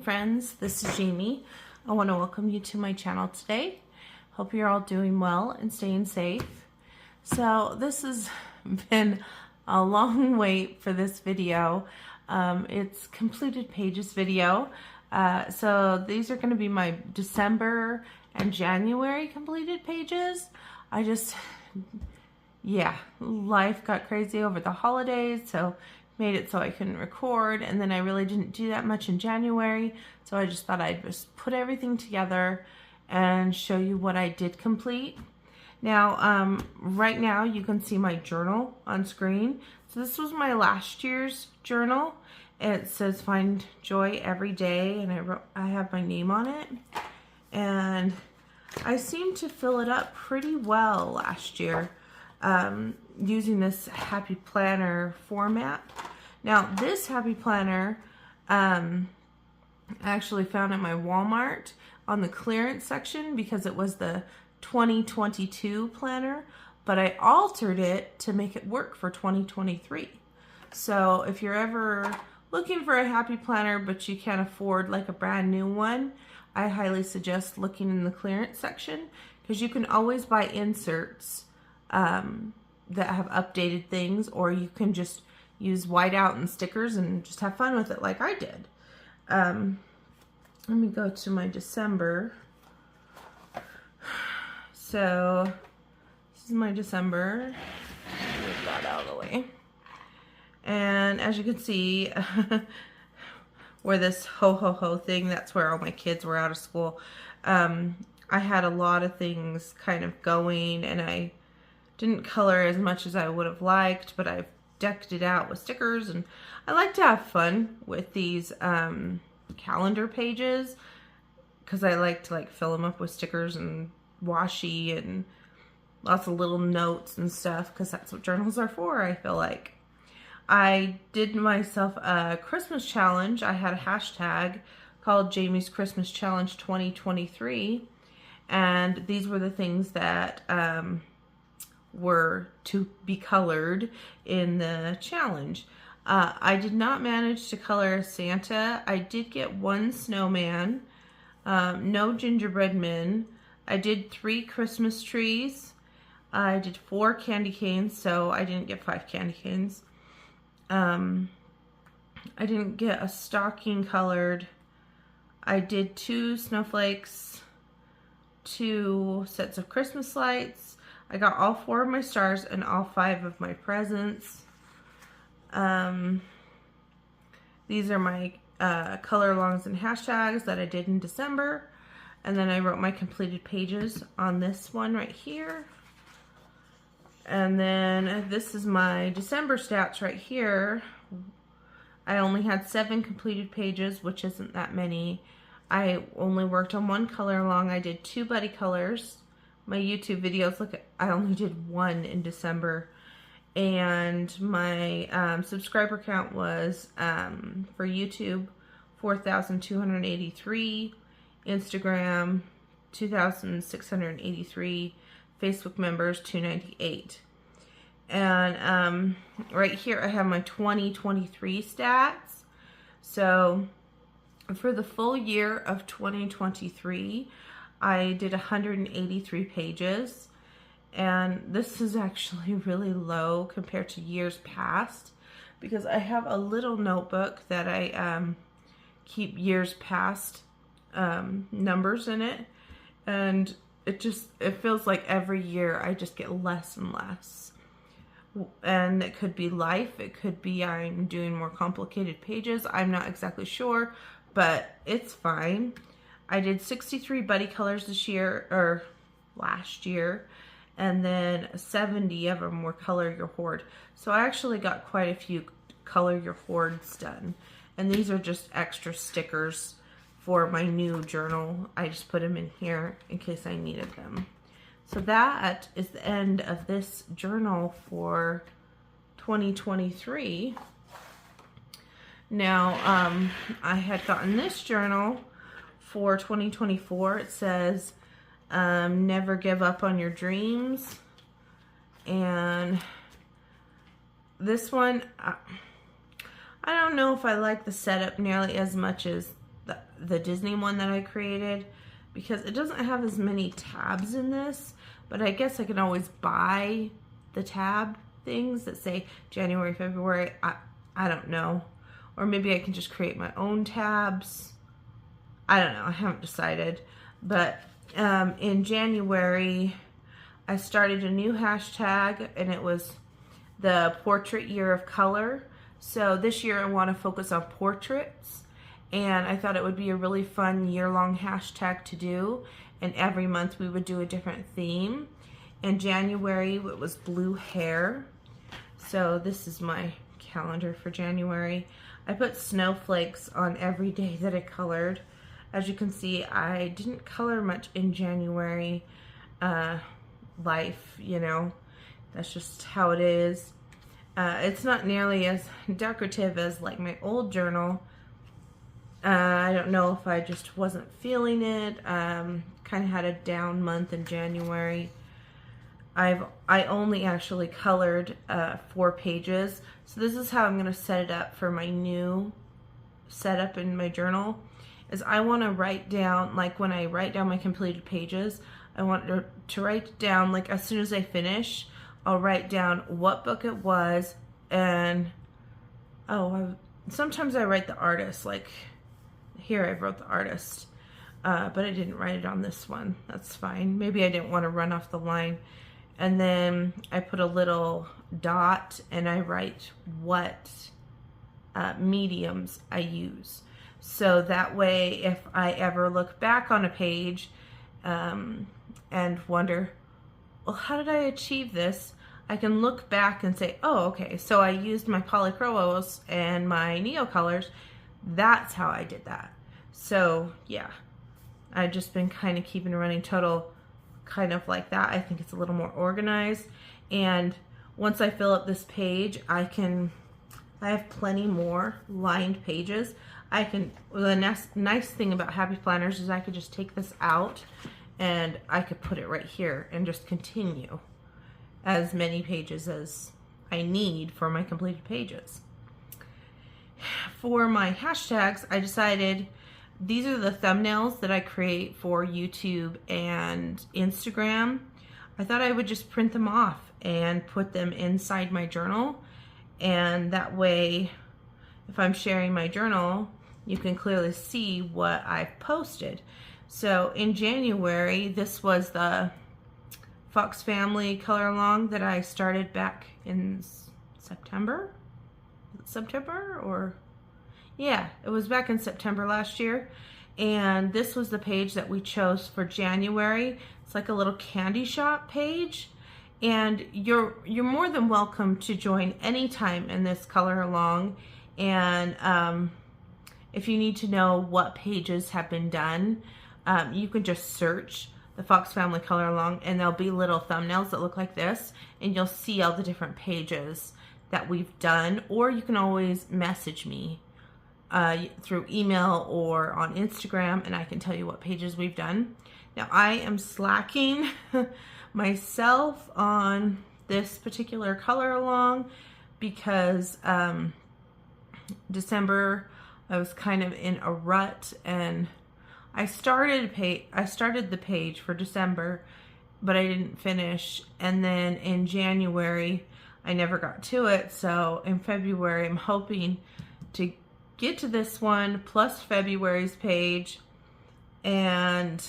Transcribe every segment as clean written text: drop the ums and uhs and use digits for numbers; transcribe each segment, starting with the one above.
friends, this is Jamie. I want to welcome you to my channel today. Hope you're all doing well and staying safe. So this has been a long wait for this video. It's completed pages video. So these are going to be my December and January completed pages. Life got crazy over the holidays, so made it so I couldn't record, and then I really didn't do that much in January, so I just thought I'd just put everything together and show you what I did complete. Now, right now you can see my journal on screen. So this was my last year's journal. It says find joy every day, and I have my name on it, and I seemed to fill it up pretty well last year using this Happy Planner format. Now this Happy Planner I actually found at my Walmart on the clearance section because it was the 2022 planner, but I altered it to make it work for 2023. So if you're ever looking for a Happy Planner but you can't afford like a brand new one, I highly suggest looking in the clearance section because you can always buy inserts that have updated things, or you can just use whiteout and stickers and just have fun with it like I did. Let me go to my December. So this is my December. Move that out of the way. And as you can see, where this ho ho ho thing, that's where all my kids were out of school. I had a lot of things kind of going, and I didn't color as much as I would have liked, but I've decked it out with stickers, and I like to have fun with these calendar pages because I like to fill them up with stickers and washi and lots of little notes and stuff, because that's what journals are for, I feel like. I did myself a Christmas challenge. I had a hashtag called Jamie's Christmas Challenge 2023, and these were the things that were to be colored in the challenge. I did not manage to color a Santa. I did get one snowman, no gingerbread men. I did 3 Christmas trees. I did 4 candy canes, so I didn't get 5 candy canes. I didn't get a stocking colored. I did 2 snowflakes, 2 sets of Christmas lights. I got all 4 of my stars and all 5 of my presents. These are my color alongs and hashtags that I did in December. And then I wrote my completed pages on this one right here. And then this is my December stats right here. I only had 7 completed pages, which isn't that many. I only worked on 1 color along. I did 2 buddy colors. My YouTube videos, look, I only did 1 in December. And my subscriber count was, for YouTube, 4,283. Instagram, 2,683. Facebook members, 298. And right here I have my 2023 stats. So for the full year of 2023, I did 183 pages, and this is actually really low compared to years past because I have a little notebook that I keep years past numbers in it, and it feels like every year I just get less and less. And it could be life, it could be I'm doing more complicated pages, I'm not exactly sure, but it's fine. I did 63 buddy colors this year, or last year, and then 70 of them were color your hoard. So I actually got quite a few color your hoards done, and these are just extra stickers for my new journal. I just put them in here in case I needed them. So that is the end of this journal for 2023. Now, I had gotten this journal for 2024. It says, never give up on your dreams. And this one, I don't know if I like the setup nearly as much as the Disney one that I created because it doesn't have as many tabs in this, but I guess I can always buy the tab things that say January, February. I don't know. Or maybe I can just create my own tabs. I don't know. I haven't decided. But in January, I started a new hashtag, and it was the Portrait Year of Color. So this year I want to focus on portraits, and I thought it would be a really fun year-long hashtag to do, and every month we would do a different theme. In January it was blue hair. So this is my calendar for January. I put snowflakes on every day that I colored. As you can see, I didn't color much in January. Life, you know, that's just how it is. It's not nearly as decorative as like my old journal. I don't know if I just wasn't feeling it. Kind of had a down month in January. I only actually colored 4 pages. So this is how I'm going to set it up for my new setup in my journal. Is I want to write down, like when I write down my completed pages, I want to write down, like as soon as I finish, I'll write down what book it was, and sometimes I write the artist, like here I wrote the artist, but I didn't write it on this one. That's fine. Maybe I didn't want to run off the line. And then I put a little dot and I write what mediums I use. So that way if I ever look back on a page and wonder, well, how did I achieve this? I can look back and say, oh, okay, so I used my polychromos and my neocolors. That's how I did that. So yeah, I've just been kind of keeping a running total kind of like that. I think it's a little more organized. And once I fill up this page, I have plenty more lined pages. The nice thing about Happy Planners is I could just take this out and I could put it right here and just continue as many pages as I need for my completed pages. For my hashtags, I decided these are the thumbnails that I create for YouTube and Instagram. I thought I would just print them off and put them inside my journal, and that way if I'm sharing my journal, you can clearly see what I've posted. So in January, this was the Fox Family color along that I started back in September. Yeah, it was back in September last year. And this was the page that we chose for January. It's like a little candy shop page. And you're more than welcome to join anytime in this color along. And if you need to know what pages have been done, you can just search the Fox Family color along, and there'll be little thumbnails that look like this, and you'll see all the different pages that we've done. Or you can always message me through email or on Instagram, and I can tell you what pages we've done. Now I am slacking myself on this particular color along because December I was kind of in a rut, and I started the page for December, but I didn't finish. And then in January, I never got to it. So in February, I'm hoping to get to this one plus February's page. And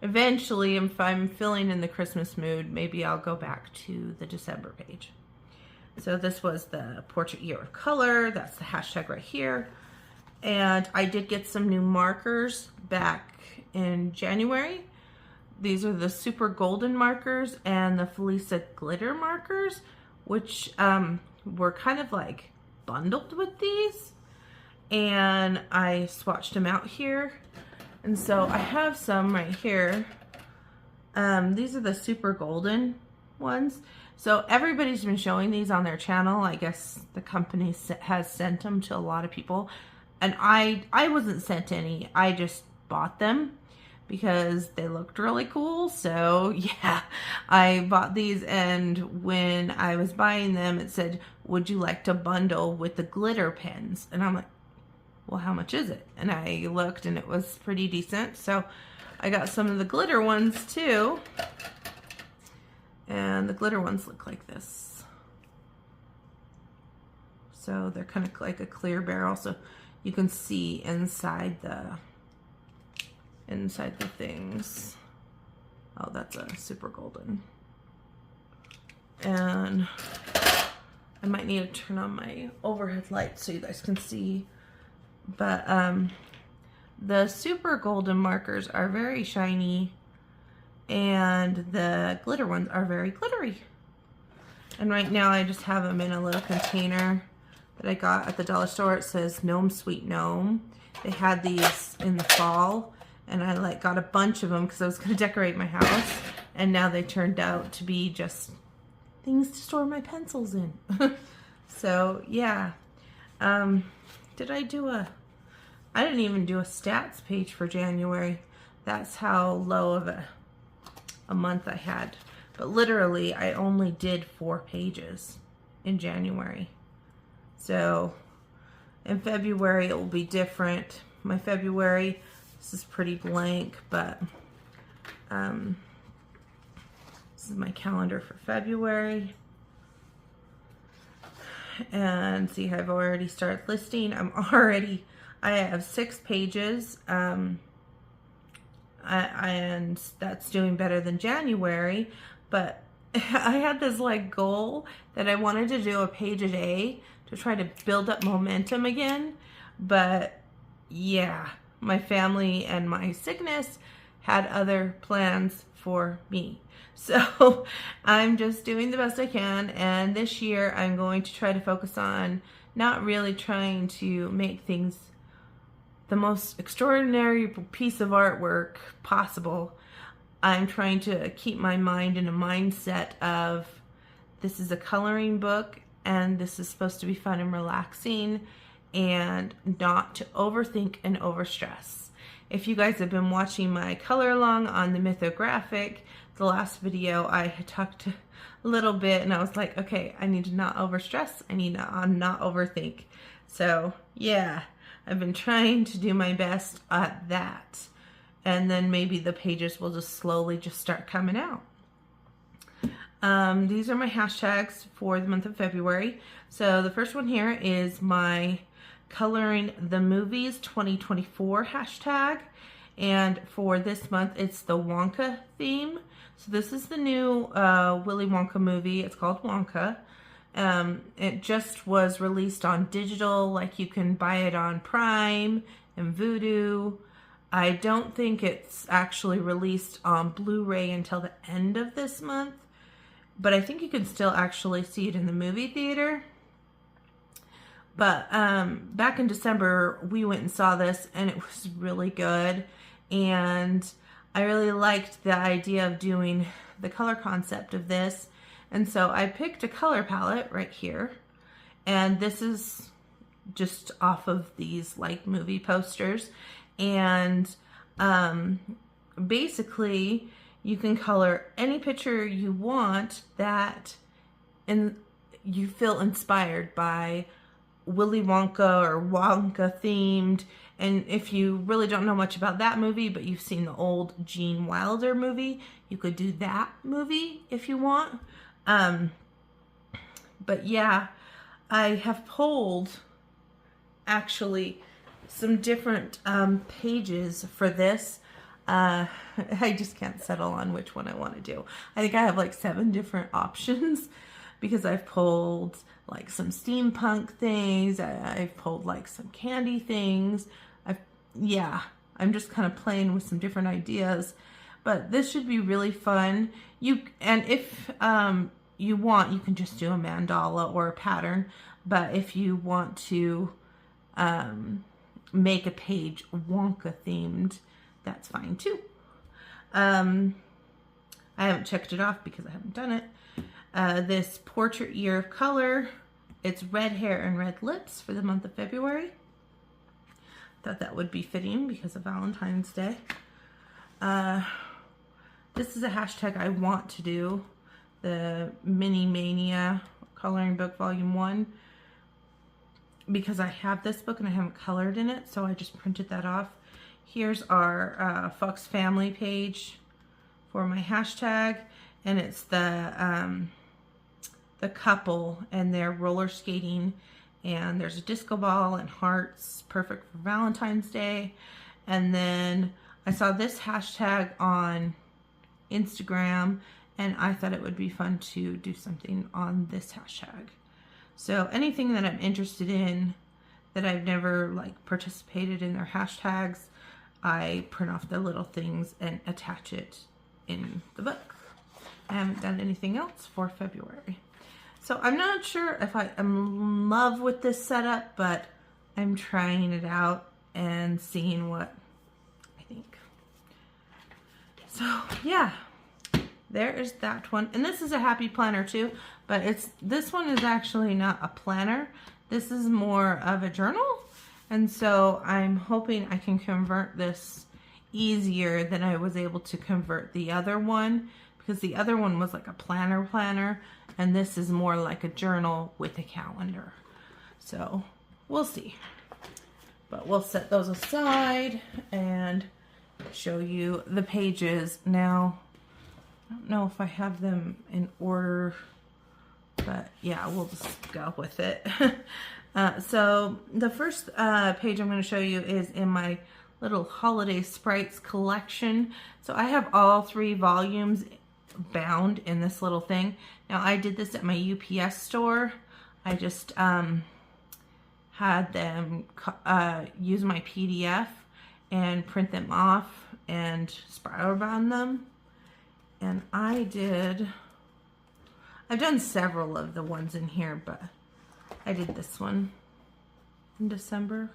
eventually, if I'm feeling in the Christmas mood, maybe I'll go back to the December page. So this was the Portrait Year of Color. That's the hashtag right here. And I did get some new markers back in January. These are the Super Golden markers and the Felisa Glitter markers, which were kind of like bundled with these. And I swatched them out here. And so I have some right here. These are the Super Golden ones. So everybody's been showing these on their channel. I guess the company has sent them to a lot of people. And I wasn't sent any. I just bought them because they looked really cool. So yeah, I bought these, and when I was buying them, it said, would you like to bundle with the glitter pens? And I'm like, well, how much is it? And I looked and it was pretty decent. So I got some of the glitter ones too. And the glitter ones look like this. So they're kind of like a clear barrel, so you can see inside the things. Oh, that's a super golden. And I might need to turn on my overhead light so you guys can see. But the super golden markers are very shiny, and the glitter ones are very glittery. And right now I just have them in a little container that I got at the dollar store. It says Gnome Sweet Gnome. They had these in the fall, and I like got a bunch of them because I was going to decorate my house, and now they turned out to be just things to store my pencils in. So yeah, did I do I didn't even do a stats page for January. That's how low of a month I had. But literally I only did 4 pages in January. So in February it will be different. My February, this is pretty blank, but this is my calendar for February. And see, I've already started listing. I have 6 pages, and that's doing better than January. But I had this like goal that I wanted to do a page a day to try to build up momentum again. But yeah, my family and my sickness had other plans for me. So I'm just doing the best I can, and this year I'm going to try to focus on not really trying to make things the most extraordinary piece of artwork possible. I'm trying to keep my mind in a mindset of this is a coloring book and this is supposed to be fun and relaxing, and not to overthink and overstress. If you guys have been watching my color along on the Mythographic, the last video I had talked a little bit and I was like, okay, I need to not overstress, I need to not overthink. So yeah, I've been trying to do my best at that, and then maybe the pages will just slowly just start coming out. These are my hashtags for the month of February. So the first one here is my Coloring the Movies 2024 hashtag, and for this month it's the Wonka theme. So this is the new Willy Wonka movie. It's called Wonka. It just was released on digital, like you can buy it on Prime and Vudu. I don't think it's actually released on Blu-ray until the end of this month, but I think you can still actually see it in the movie theater. But back in December, we went and saw this, and it was really good. And I really liked the idea of doing the color concept of this. And so I picked a color palette right here. And this is just off of these like movie posters. And basically, you can color any picture you want that you feel inspired by Willy Wonka or Wonka themed. And if you really don't know much about that movie, but you've seen the old Gene Wilder movie, you could do that movie if you want. But yeah, I have pulled actually some different pages for this. I just can't settle on which one I want to do. I think I have like 7 different options because I've pulled like some steampunk things. I've pulled like some candy things. I'm just kind of playing with some different ideas, but this should be really fun. And if you want, you can just do a mandala or a pattern, but if you want to make a page Wonka themed, that's fine too. I haven't checked it off because I haven't done it. This Portrait Year of Color, it's red hair and red lips for the month of February. Thought that would be fitting because of Valentine's Day. This is a hashtag I want to do, the Mini Mania Coloring Book Volume 1. because I have this book and I haven't colored in it, so I just printed that off. Here's our Fox Family page for my hashtag, and it's the couple, and they're roller skating, and there's a disco ball and hearts, perfect for Valentine's Day. And then I saw this hashtag on Instagram, and I thought it would be fun to do something on this hashtag. So anything that I'm interested in that I've never like participated in their hashtags, I print off the little things and attach it in the book. I haven't done anything else for February. So I'm not sure if I am in love with this setup, but I'm trying it out and seeing what I think. So yeah, there is that one. And this is a happy planner too, but this one is actually not a planner. This is more of a journal. And so I'm hoping I can convert this easier than I was able to convert the other one, because the other one was like a planner, and this is more like a journal with a calendar. So we'll see. But we'll set those aside and show you the pages. Now, I don't know if I have them in order, but yeah, we'll just go with it. So the first page I'm going to show you is in my little holiday sprites collection. So I have all 3 volumes bound in this little thing. Now I did this at my UPS store. I just had them use my PDF and print them off and spiral bound them. And I've done several of the ones in here, but I did this one in December.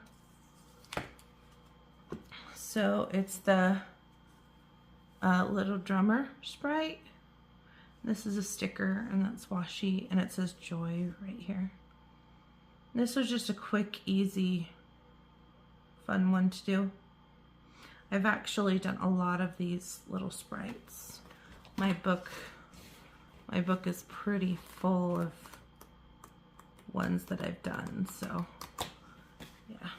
So it's the Little Drummer Sprite. This is a sticker, and that's washi, and it says Joy right here. This was just a quick, easy, fun one to do. I've actually done a lot of these little sprites. My book is pretty full of ones that I've done, so yeah.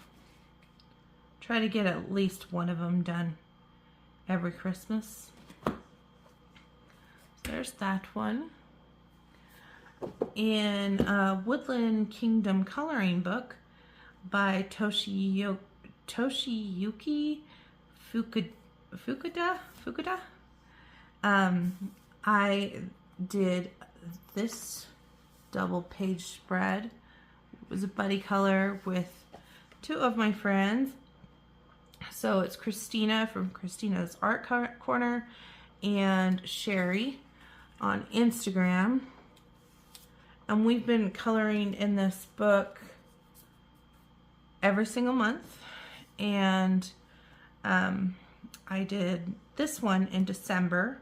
Try to get at least one of them done every Christmas. So there's that one. In Woodland Kingdom coloring book by Toshiyuki Fukuda. I did this double page spread. It was a buddy color with 2 of my friends. So it's Christina from Christina's Art Corner and Sherry on Instagram. And we've been coloring in this book every single month. And I did this one in December.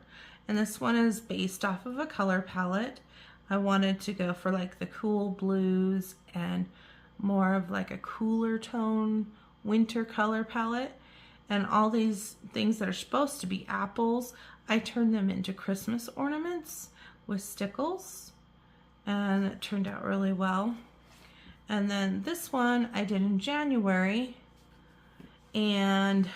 And this one is based off of a color palette. I wanted to go for like the cool blues and more of like a cooler tone winter color palette. And all these things that are supposed to be apples, I turned them into Christmas ornaments with stickles, and it turned out really well. And then this one I did in January, and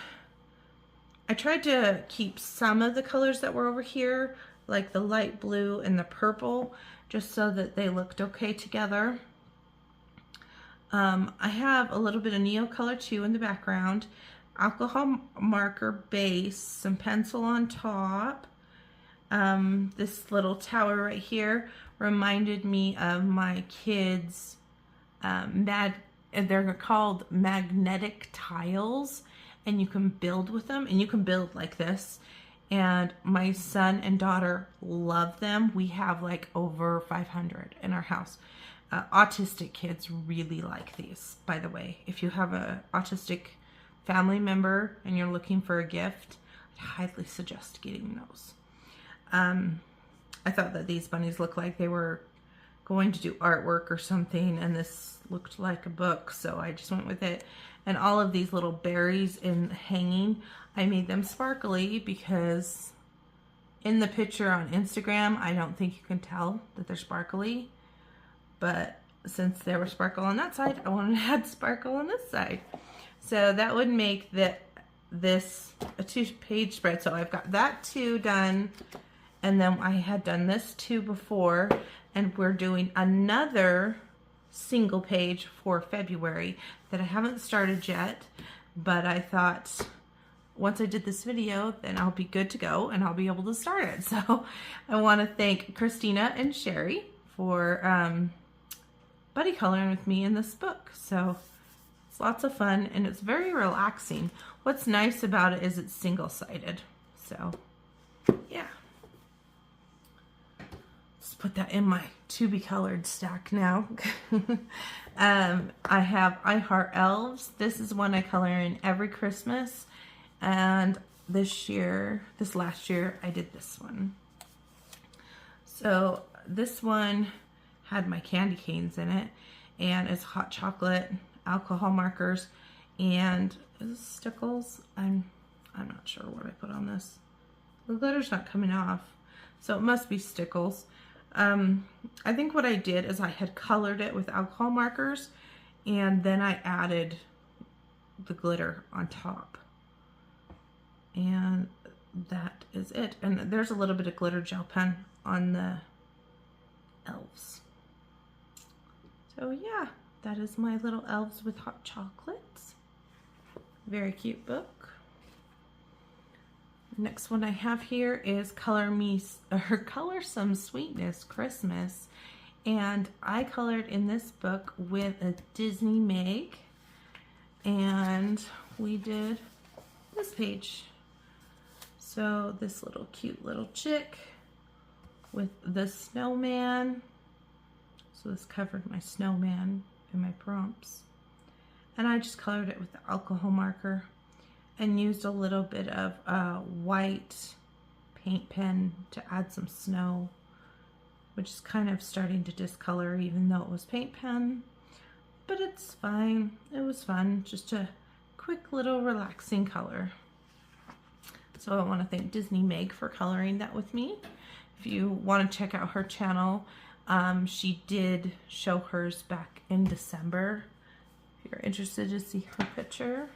I tried to keep some of the colors that were over here, like the light blue and the purple, just so that they looked okay together. I have a little bit of Neo color too in the background, alcohol marker base, some pencil on top. This little tower right here reminded me of my kids' they're called magnetic tiles, and you can build with them, and you can build like this. And my son and daughter love them. We have like over 500 in our house. Autistic kids really like these, by the way. If you have an autistic family member and you're looking for a gift, I highly suggest getting those. I thought that these bunnies looked like they were going to do artwork or something, and this looked like a book, so I just went with it. And all of these little berries in hanging, I made them sparkly because in the picture on Instagram, I don't think you can tell that they're sparkly, but since there was sparkle on that side, I wanted to add sparkle on this side. So that would make this a 2-page spread. So I've got that 2 done, and then I had done this 2 before, and we're doing another single page for February that I haven't started yet, but I thought once I did this video, then I'll be good to go and I'll be able to start it. So I want to thank Christina and Sherry for buddy coloring with me in this book. So it's lots of fun and it's very relaxing. What's nice about it is it's single-sided. So yeah. Let's put that in my to be colored stack now. I have I Heart Elves. This is one I color in every Christmas. And this last year, I did this one. So this one had my candy canes in it, and it's hot chocolate, alcohol markers, and is this stickles? I'm not sure what I put on this. The glitter's not coming off, so it must be stickles. I think what I did is I had colored it with alcohol markers, and then I added the glitter on top. And that is it. And there's a little bit of glitter gel pen on the elves. So yeah, that is my little elves with hot chocolates. Very cute book. Next one I have here is Color Some Sweetness Christmas. And I colored in this book with a Disney Meg. And we did this page. So this little cute little chick with the snowman. So this covered my snowman in my prompts. And I just colored it with the alcohol marker and used a little bit of white paint pen to add some snow, which is kind of starting to discolor even though it was paint pen. But it's fine. It was fun. Just a quick little relaxing color. So I want to thank Disney Meg for coloring that with me. If you want to check out her channel, she did show hers back in December. If you're interested to see her picture.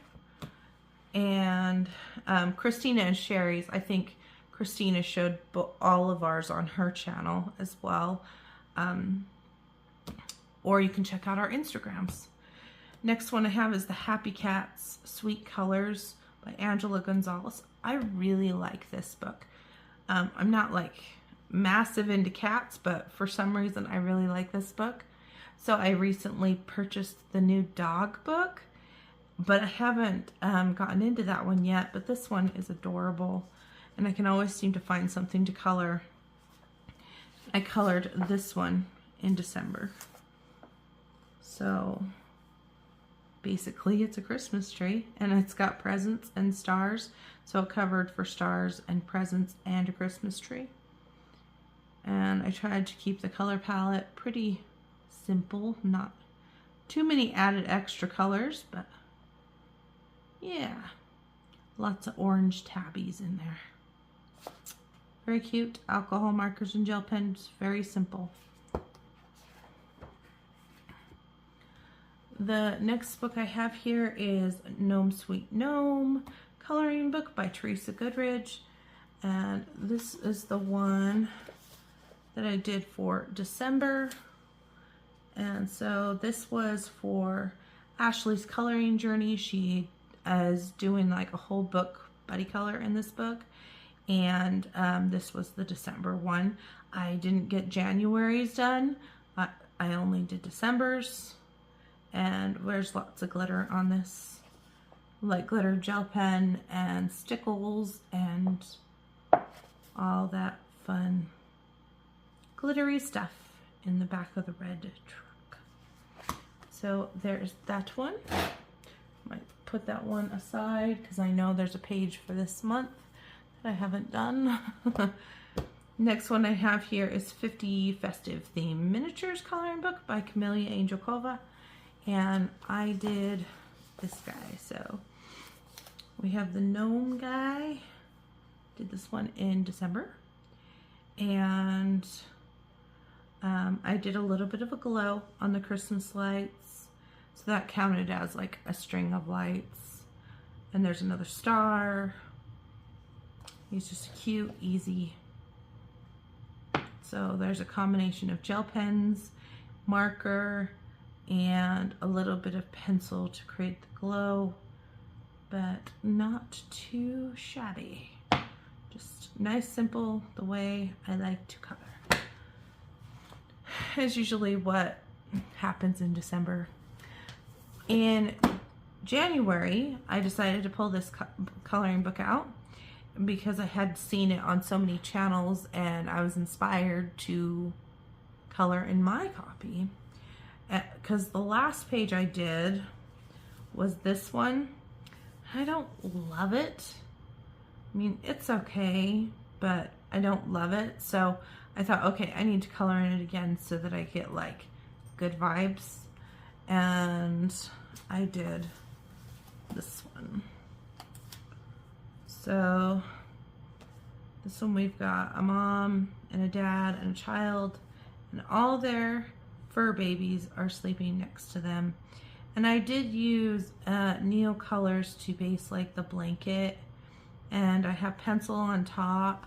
And Christina and Sherry's, I think Christina showed all of ours on her channel as well. Or you can check out our Instagrams. Next one I have is the Happy Cats Sweet Colors by Angela Gonzalez. I really like this book. I'm not like massive into cats, but for some reason I really like this book. So I recently purchased the new dog book, but I haven't gotten into that one yet. But this one is adorable, and I can always seem to find something to color. I colored this one in December. So basically it's a Christmas tree, and it's got presents and stars, so it covered for stars and presents and a Christmas tree. And I tried to keep the color palette pretty simple, not too many added extra colors, but yeah, lots of orange tabbies in there. Very cute. Alcohol markers and gel pens, very simple. The next book I have here is Gnome Sweet Gnome coloring book by Teresa Goodridge, and this is the one that I did for December. And so this was for Ashley's coloring journey. She is doing like a whole book buddy color in this book, and this was the December one. I didn't get January's done. I only did December's. And there's lots of glitter on this, like glitter gel pen and stickles and all that fun glittery stuff in the back of the red truck. So there's that one. Might put that one aside because I know there's a page for this month that I haven't done. Next one I have here is 50 Festive Theme Miniatures coloring book by Camelia Angelkova. And I did this guy. So we have the gnome guy. Did this one in December. And I did a little bit of a glow on the Christmas lights, so that counted as like a string of lights. And there's another star. He's just cute, easy. So there's a combination of gel pens, marker, and a little bit of pencil to create the glow, but not too shabby. Just nice, simple, the way I like to color. Is usually what happens in December. In January, I decided to pull this coloring book out because I had seen it on so many channels and I was inspired to color in my copy. Because the last page I did was this one. I don't love it. I mean, it's okay, but I don't love it. So I thought, okay, I need to color in it again so that I get like good vibes. And I did this one. So this one we've got a mom and a dad and a child, and all their fur babies are sleeping next to them. And I did use Neo colors to base like the blanket, and I have pencil on top,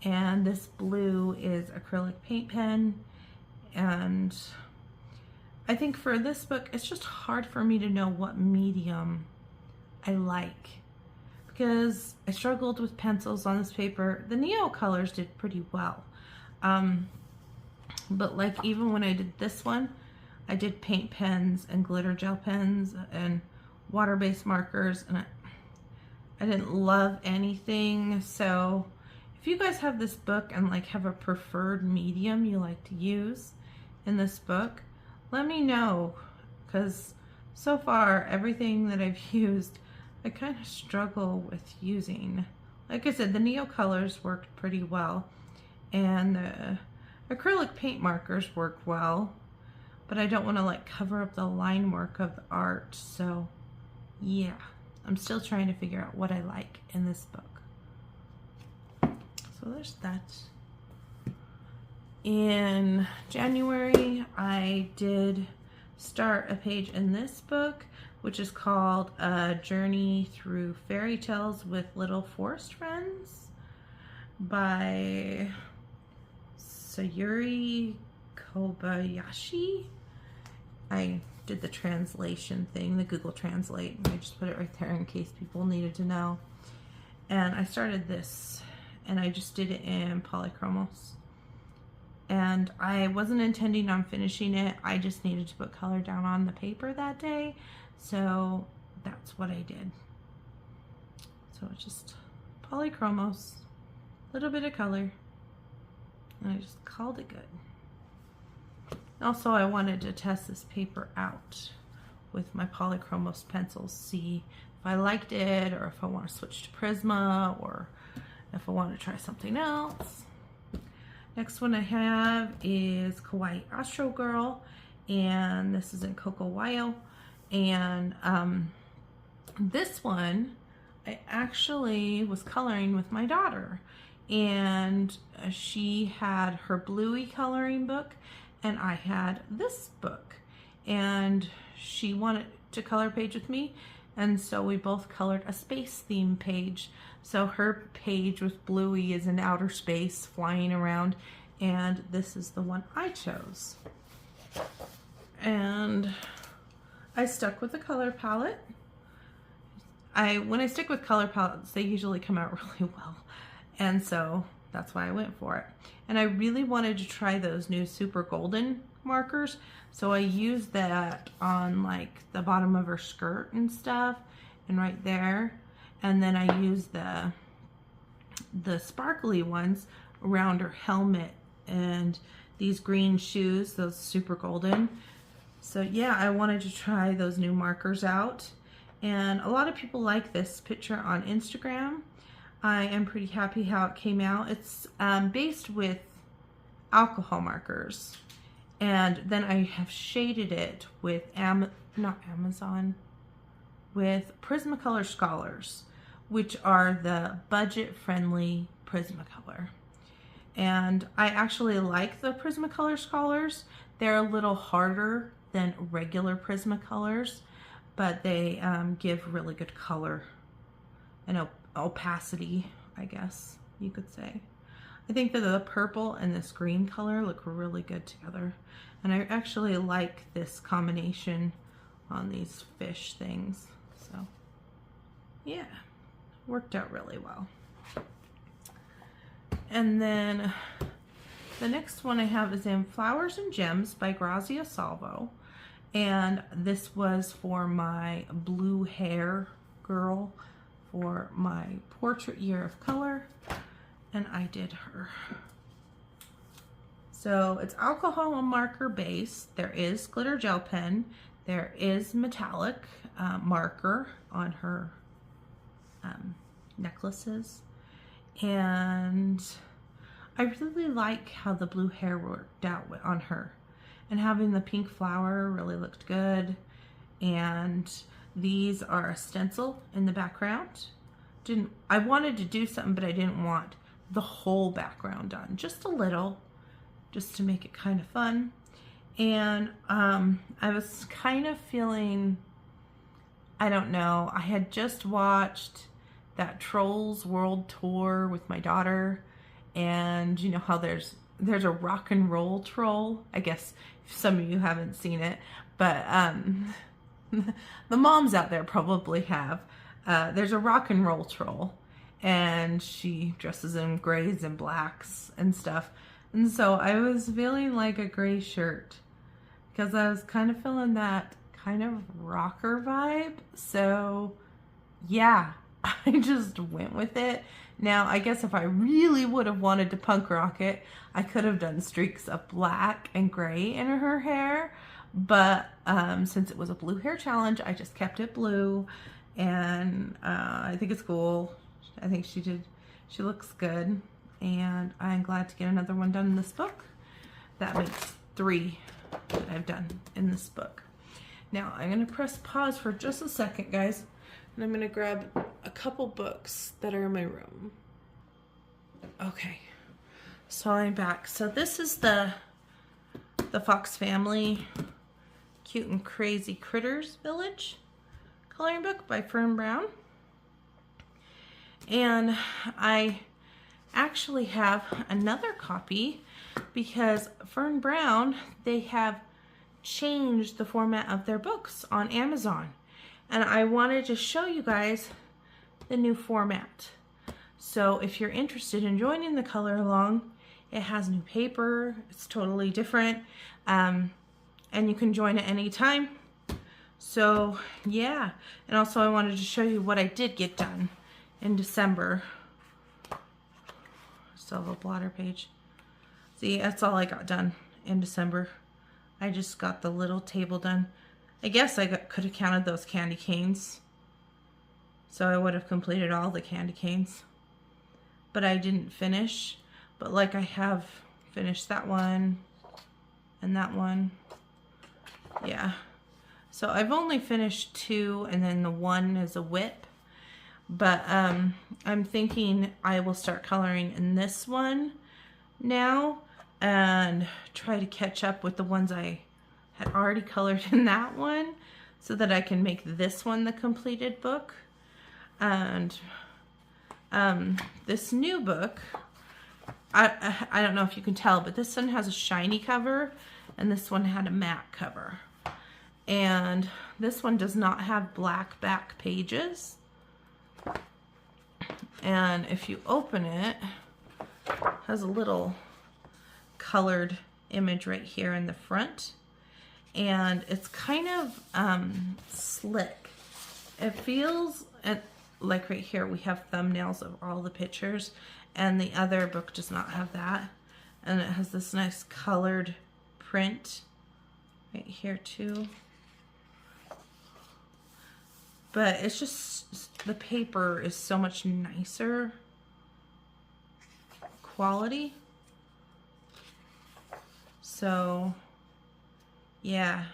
and this blue is acrylic paint pen. And I think for this book it's just hard for me to know what medium I like, because I struggled with pencils on this paper. The Neo colors did pretty well, but like even when I did this one, I did paint pens and glitter gel pens and water-based markers, and I didn't love anything. So if you guys have this book and like have a preferred medium you like to use in this book, let me know, because so far everything that I've used I kind of struggle with using. Like I said, the Neo colors worked pretty well, and the acrylic paint markers worked well, but I don't want to like cover up the line work of the art. So yeah, I'm still trying to figure out what I like in this book. So there's that. In January, I did start a page in this book, which is called A Journey Through Fairy Tales with Little Forest Friends by Sayuri Kobayashi. I did the translation thing, the Google Translate, and I just put it right there in case people needed to know. And I started this, and I just did it in polychromos. And I wasn't intending on finishing it. I just needed to put color down on the paper that day. So that's what I did. So it's just polychromos, a little bit of color, and I just called it good. Also, I wanted to test this paper out with my polychromos pencils, see if I liked it, or if I want to switch to Prisma, or if I want to try something else. Next one I have is Kawaii Astro Girl, and this is in Coco Wayo. And this one I actually was coloring with my daughter, and she had her bluey coloring book and I had this book, and she wanted to color page with me, and so we both colored a space theme page. So her page with Bluey is in outer space flying around, and this is the one I chose. And I stuck with the color palette. When I stick with color palettes, they usually come out really well, and so that's why I went for it. And I really wanted to try those new Super Golden markers, so I used that on like the bottom of her skirt and stuff, and right there. And then I used the sparkly ones around her helmet and these green shoes, those Super Golden. So yeah, I wanted to try those new markers out, and a lot of people like this picture on Instagram. I am pretty happy how it came out. It's based with alcohol markers, and then I have shaded it with with Prismacolor Scholars, which are the budget-friendly Prismacolor. And I actually like the Prismacolors colors. They're a little harder than regular Prismacolors, but they give really good color and opacity, I guess you could say. I think that the purple and this green color look really good together. And I actually like this combination on these fish things. So yeah, worked out really well. And then the next one I have is in Flowers and Gems by Grazia Salvo. And this was for my blue hair girl for my portrait year of color. And I did her. So it's alcohol and marker base. There is glitter gel pen. There is metallic marker on her necklaces. And I really like how the blue hair worked out on her. And having the pink flower really looked good. And these are a stencil in the background. I wanted to do something, but I didn't want the whole background done. Just a little, just to make it kind of fun. And I was kind of feeling, I don't know, I had just watched that Trolls World Tour with my daughter, and you know how there's a rock and roll troll. I guess some of you haven't seen it, but the moms out there probably have. There's a rock and roll troll, and she dresses in grays and blacks and stuff. And so I was feeling like a gray shirt because I was kind of feeling that kind of rocker vibe. So yeah, I just went with it. Now, I guess if I really would have wanted to punk rock it, I could have done streaks of black and gray in her hair. But since it was a blue hair challenge, I just kept it blue. And I think it's cool. I think she looks good. And I'm glad to get another one done in this book. That makes 3 that I've done in this book. Now, I'm going to press pause for just a second, guys. And I'm going to grab a couple books that are in my room. Okay, so I'm back. So this is the Fox Family Cute and Crazy Critters Village coloring book by Fern Brown. And I actually have another copy because Fern Brown, they have changed the format of their books on Amazon. And I wanted to show you guys the new format. So if you're interested in joining the color along, it has new paper, it's totally different, and you can join at any time. So yeah, and also I wanted to show you what I did get done in December. Still have a blotter page. See, that's all I got done in December. I just got the little table done. I guess I could have counted those candy canes. So I would have completed all the candy canes. But I didn't finish. But like I have finished that one and that one. Yeah. So I've only finished 2 and then the 1 is a whip. But I'm thinking I will start coloring in this one now and try to catch up with the ones I had already colored in that one so that I can make this one the completed book. And this new book, I don't know if you can tell, but this one has a shiny cover and this one had a matte cover. And this one does not have black back pages. And if you open it, it has a little colored image right here in the front. And it's kind of slick. It feels like right here we have thumbnails of all the pictures, and the other book does not have that. And it has this nice colored print right here too. But it's just, the paper is so much nicer quality. So yeah,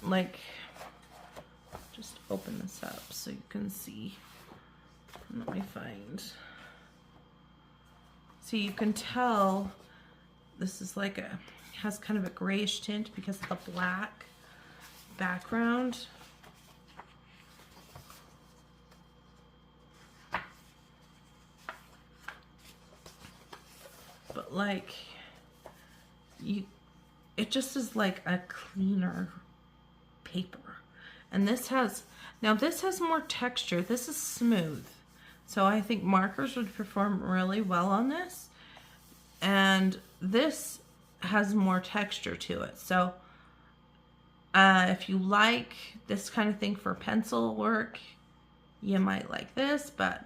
like, just open this up so you can see. Let me find. So you can tell this is like has kind of a grayish tint because of the black background. But like it just is like a cleaner paper. And this has more texture. This is smooth. So I think markers would perform really well on this. And this has more texture to it. So if you like this kind of thing for pencil work, you might like this, but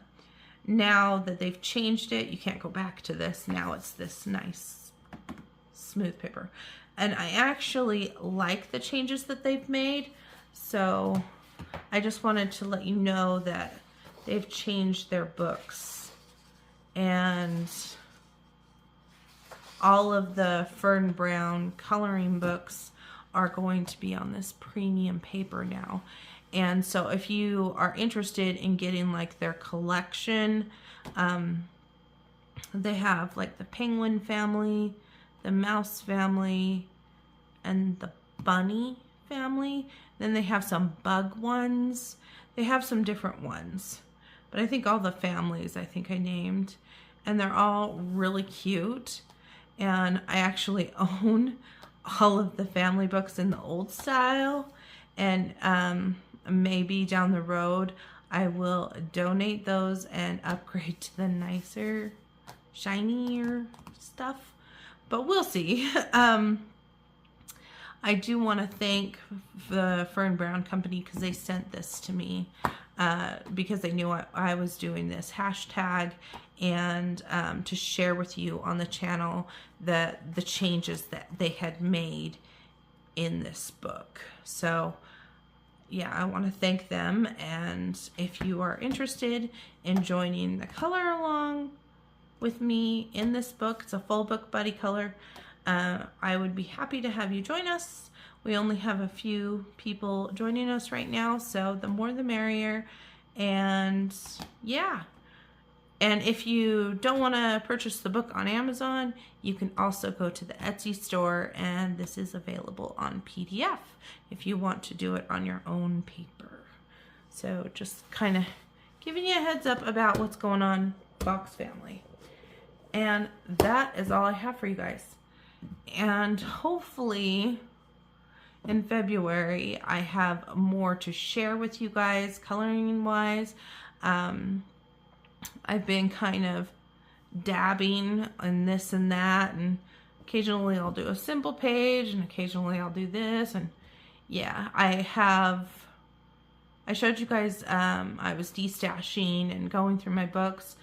now that they've changed it, you can't go back to this. Now it's this nice smooth paper. And I actually like the changes that they've made. So I just wanted to let you know that they've changed their books. And all of the Fern Brown coloring books are going to be on this premium paper now. And so if you are interested in getting like their collection, they have like the penguin family, the mouse family, and the bunny family. Then they have some bug ones. They have some different ones, but I think all the families I named, and they're all really cute. And I actually own all of the family books in the old style, and maybe down the road I will donate those and upgrade to the nicer, shinier stuff, but we'll see. I do want to thank the Fern Brown Company because they sent this to me because they knew I was doing this hashtag, and to share with you on the channel the changes that they had made in this book. So yeah, I want to thank them. And if you are interested in joining the color along with me in this book, it's a full book buddy color, I would be happy to have you join us. We only have a few people joining us right now, so the more the merrier. And yeah, and if you don't want to purchase the book on Amazon, you can also go to the Etsy store, and this is available on PDF if you want to do it on your own paper. So just kind of giving you a heads up about what's going on, Box family. And that is all I have for you guys. And hopefully in February I have more to share with you guys coloring wise. I've been kind of dabbing in this and that, and occasionally I'll do a simple page and occasionally I'll do this. And yeah, I showed you guys I was destashing and going through my books.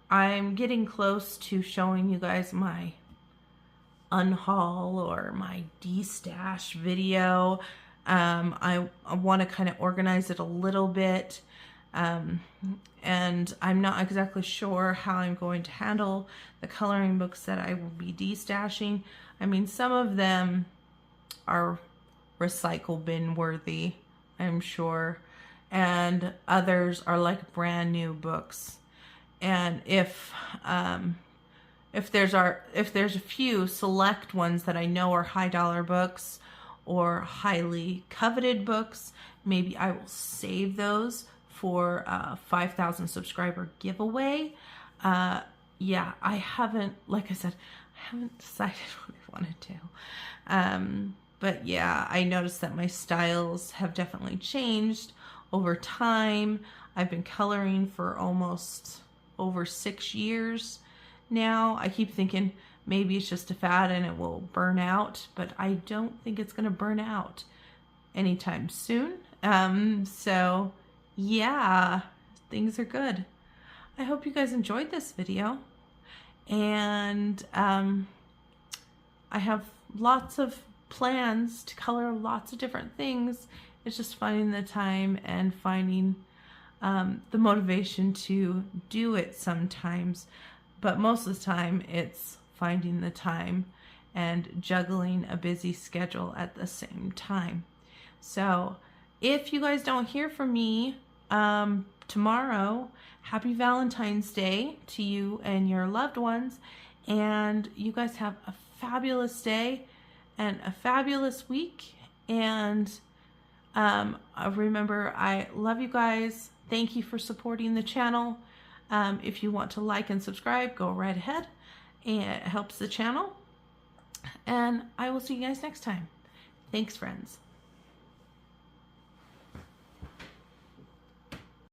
I'm getting close to showing you guys my unhaul or my destash video. I want to kind of organize it a little bit, and I'm not exactly sure how I'm going to handle the coloring books that I will be destashing. I mean, some of them are recycle bin worthy, I'm sure, and others are like brand new books. And if there's a few select ones that I know are high dollar books or highly coveted books, maybe I will save those for a 5,000 subscriber giveaway. Yeah, I haven't, like I said, I haven't decided what I want to do. But yeah, I noticed that my styles have definitely changed over time. I've been coloring for almost over 6 years now. I keep thinking maybe it's just a fad and it will burn out, but I don't think it's going to burn out anytime soon. So yeah, things are good. I hope you guys enjoyed this video, and I have lots of plans to color lots of different things. It's just finding the time and finding the motivation to do it sometimes, but most of the time it's finding the time and juggling a busy schedule at the same time. So if you guys don't hear from me tomorrow, happy Valentine's Day to you and your loved ones. And you guys have a fabulous day and a fabulous week. And remember, I love you guys. Thank you for supporting the channel. If you want to like and subscribe, go right ahead. And it helps the channel. And I will see you guys next time. Thanks, friends.